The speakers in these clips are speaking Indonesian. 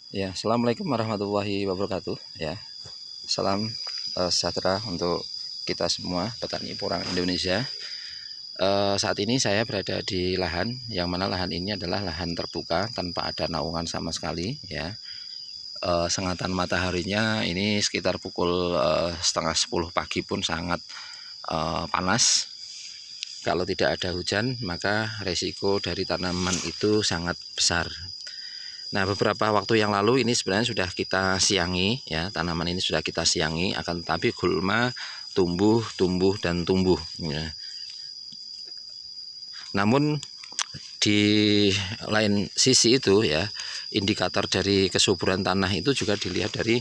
Ya, assalamualaikum warahmatullahi wabarakatuh. Ya, salam sejahtera untuk kita semua petani porang Indonesia. Saat ini saya berada di lahan yang mana lahan ini adalah lahan terbuka tanpa ada naungan sama sekali. Ya, sengatan mataharinya ini sekitar pukul setengah 10 pagi pun sangat panas. Kalau tidak ada hujan, maka resiko dari tanaman itu sangat besar. Nah, beberapa waktu yang lalu ini sebenarnya sudah kita siangi, ya, tanaman ini sudah kita siangi, akan tetapi gulma tumbuh dan tumbuh. Ya. Namun di lain sisi itu, ya, indikator dari kesuburan tanah itu juga dilihat dari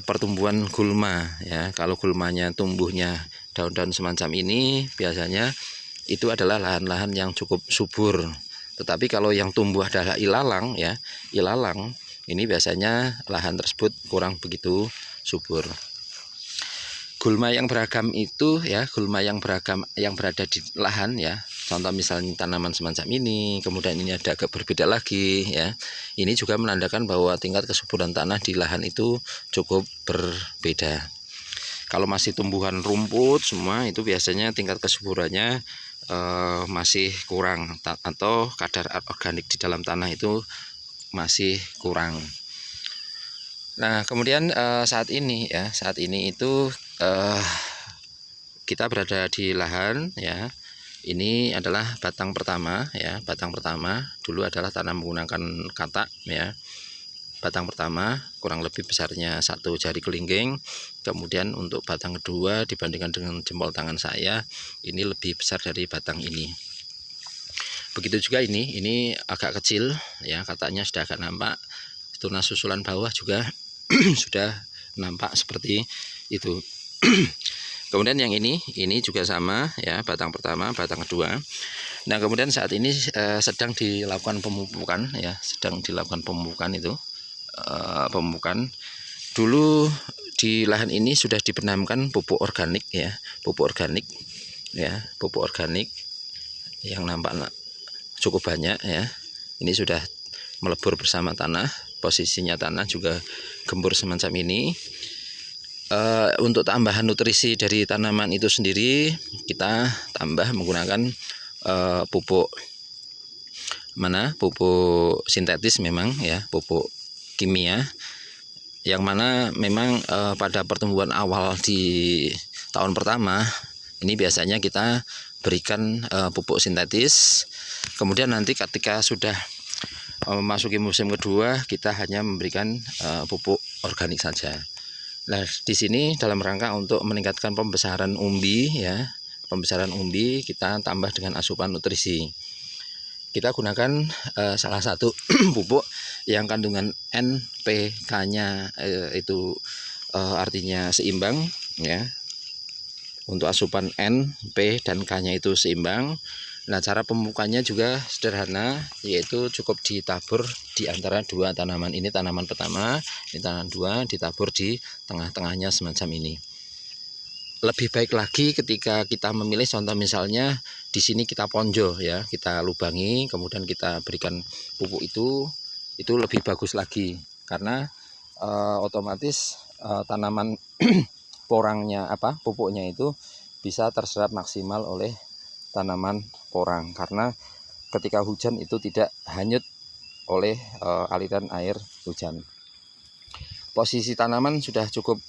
pertumbuhan gulma. Ya, kalau gulmanya tumbuhnya daun-daun semacam ini, biasanya itu adalah lahan-lahan yang cukup subur. Tetapi kalau yang tumbuh adalah ilalang, ya, ilalang ini biasanya lahan tersebut kurang begitu subur. Gulma yang beragam itu, ya, gulma yang beragam yang berada di lahan, ya, contoh misalnya tanaman semacam ini, kemudian ini ada agak berbeda lagi, ya, ini juga menandakan bahwa tingkat kesuburan tanah di lahan itu cukup berbeda. Kalau masih tumbuhan rumput semua itu biasanya tingkat kesuburannya masih kurang, atau kadar organik di dalam tanah itu masih kurang. Nah, kemudian saat ini itu kita berada di lahan, ya. Ini adalah batang pertama, ya. Batang pertama dulu adalah tanam menggunakan katak, ya. Batang pertama kurang lebih besarnya 1 jari kelingking. Kemudian untuk batang kedua dibandingkan dengan jempol tangan saya, ini lebih besar dari batang ini. Begitu juga ini agak kecil, ya, katanya sudah agak nampak. Tunas susulan bawah juga sudah nampak seperti itu. Kemudian yang ini juga sama, ya, batang pertama, batang kedua. Nah, kemudian saat ini sedang dilakukan pemupukan, ya, sedang dilakukan pemupukan itu. Pemupukan dulu di lahan ini sudah dibenamkan pupuk organik, ya, pupuk organik, ya, pupuk organik yang nampak cukup banyak, ya. Ini sudah melebur bersama tanah, posisinya tanah juga gembur semacam ini. Untuk tambahan nutrisi dari tanaman itu sendiri kita tambah menggunakan pupuk sintetis memang, ya, pupuk kimia, yang mana memang pada pertumbuhan awal di tahun pertama ini biasanya kita berikan pupuk sintetis. Kemudian nanti ketika sudah memasuki musim kedua kita hanya memberikan pupuk organik saja. Nah, di sini dalam rangka untuk meningkatkan pembesaran umbi, ya, pembesaran umbi kita tambah dengan asupan nutrisi. Kita gunakan salah satu pupuk yang kandungan NPK-nya itu artinya seimbang, ya. Untuk asupan N, P, dan K-nya itu seimbang. Nah, cara pemupukannya juga sederhana, yaitu cukup ditabur di antara dua tanaman. Ini tanaman pertama, ini tanaman dua, ditabur di tengah-tengahnya semacam ini. Lebih baik lagi ketika kita memilih, contoh misalnya di sini kita ponjo, ya, kita lubangi, kemudian kita berikan pupuk itu lebih bagus lagi, karena otomatis tanaman porangnya, pupuknya itu bisa terserap maksimal oleh tanaman porang, karena ketika hujan itu tidak hanyut oleh aliran air hujan. Posisi tanaman sudah cukup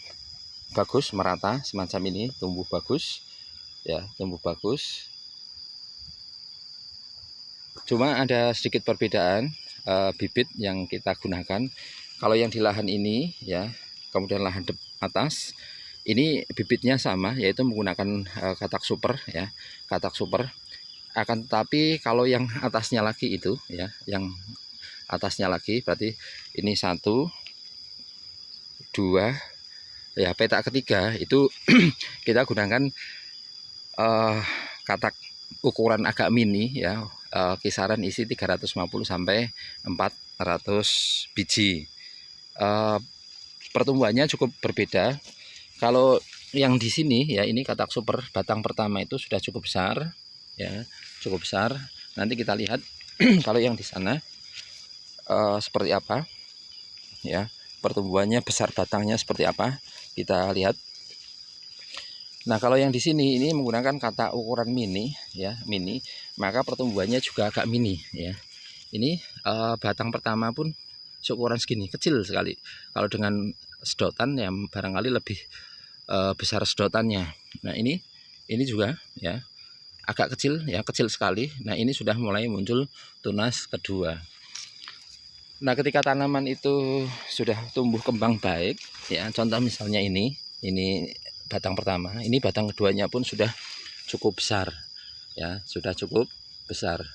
bagus, merata semacam ini, tumbuh bagus, ya, tumbuh bagus. Cuma ada sedikit perbedaan bibit yang kita gunakan. Kalau yang di lahan ini, ya, kemudian lahan atas ini bibitnya sama, yaitu menggunakan katak super, ya, katak super. Akan tetapi kalau yang atasnya lagi itu, ya, yang atasnya lagi berarti ini 1, 2, ya, petak ketiga itu kita gunakan katak ukuran agak mini, ya, kisaran isi 350 sampai 400 biji. Pertumbuhannya cukup berbeda. Kalau yang di sini, ya, ini katak super batang pertama itu sudah cukup besar, ya, cukup besar. Nanti kita lihat kalau yang di sana seperti apa. ya. Pertumbuhannya besar, batangnya seperti apa? Kita lihat. Nah, kalau yang di sini ini menggunakan kata ukuran mini ya, mini, maka pertumbuhannya juga agak mini ya. Ini batang pertama pun seukuran segini, kecil sekali. Kalau dengan sedotan ya barangkali lebih besar sedotannya. Nah, ini juga ya agak kecil ya, kecil sekali. Nah, ini sudah mulai muncul tunas kedua. Nah, ketika tanaman itu sudah tumbuh kembang baik ya, contoh misalnya ini batang pertama, ini batang keduanya pun sudah cukup besar ya, sudah cukup besar.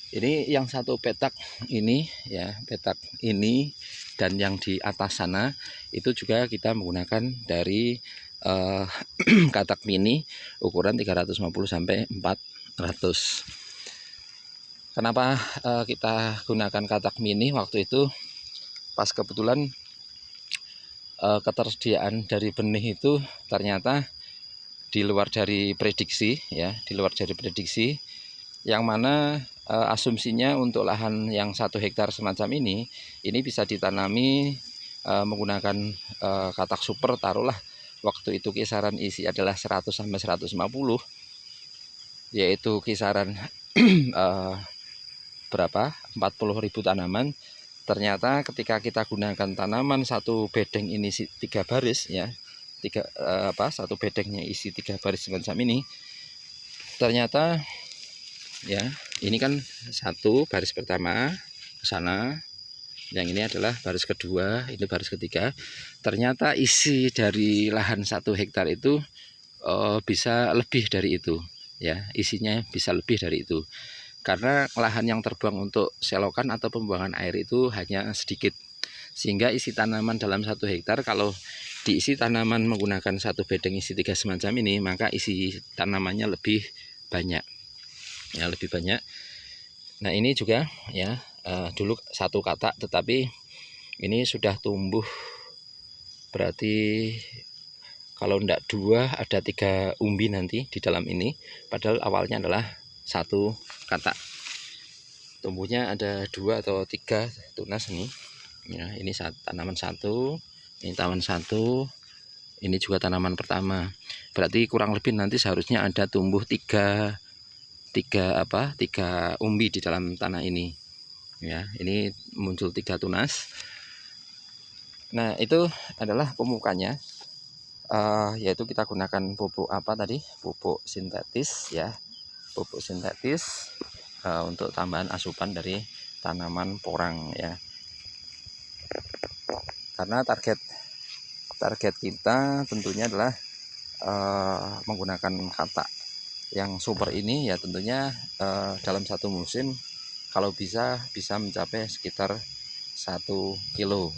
Ini yang satu petak ini ya, petak ini dan yang di atas sana itu juga kita menggunakan dari katak mini ukuran 350 sampai 400. Kenapa kita gunakan katak mini waktu itu? Pas kebetulan ketersediaan dari benih itu ternyata di luar dari prediksi ya, di luar dari prediksi, yang mana asumsinya untuk lahan yang 1 hektar semacam ini bisa ditanami menggunakan katak super, taruhlah waktu itu kisaran isi adalah 100 sampai 150, yaitu kisaran berapa 40.000 tanaman. Ternyata ketika kita gunakan tanaman satu bedeng ini 3 baris ya, satu bedengnya isi 3 baris semacam ini, ternyata ya ini kan satu baris pertama ke sana, yang ini adalah baris kedua, ini baris ketiga. Ternyata isi dari lahan 1 hektar itu bisa lebih dari itu ya, isinya bisa lebih dari itu, karena lahan yang terbuang untuk selokan atau pembuangan air itu hanya sedikit, sehingga isi tanaman dalam 1 hektar kalau diisi tanaman menggunakan satu bedeng isi 3 semacam ini, maka isi tanamannya lebih banyak ya, lebih banyak. Nah, ini juga ya dulu 1 katak, tetapi ini sudah tumbuh, berarti kalau enggak 2 ada 3 umbi nanti di dalam ini, padahal awalnya adalah 1 katak. Tumbuhnya ada 2 atau 3 tunas ini ya. Ini tanaman 1, ini tanaman 1, ini juga tanaman pertama. Berarti kurang lebih nanti seharusnya ada tumbuh 3 umbi di dalam tanah ini ya. Ini muncul 3 tunas. Nah, itu adalah pemupukannya, yaitu kita gunakan pupuk apa tadi, pupuk sintetis ya, pupuk sintetis untuk tambahan asupan dari tanaman porang ya. Karena target kita tentunya adalah menggunakan katak yang super ini ya, tentunya dalam 1 musim kalau bisa mencapai sekitar 1 kilo.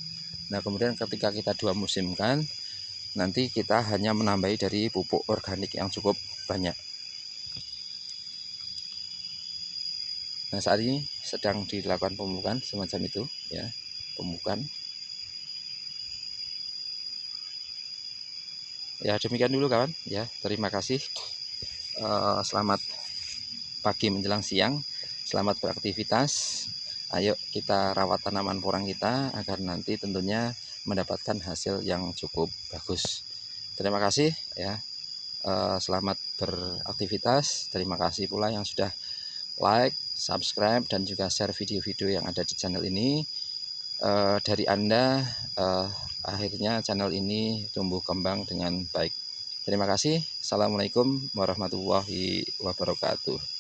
Nah, kemudian ketika kita 2 musimkan, nanti kita hanya menambahi dari pupuk organik yang cukup banyak. Nah, saat ini sedang dilakukan pemupukan semacam itu ya, pemupukan. Ya, demikian dulu kawan ya, terima kasih. Selamat pagi menjelang siang, selamat beraktivitas. Ayo kita rawat tanaman porang kita agar nanti tentunya mendapatkan hasil yang cukup bagus. Terima kasih ya, selamat beraktivitas. Terima kasih pula yang sudah like, subscribe, dan juga share video-video yang ada di channel ini. Dari Anda akhirnya channel ini tumbuh kembang dengan baik. Terima kasih. Assalamualaikum warahmatullahi wabarakatuh.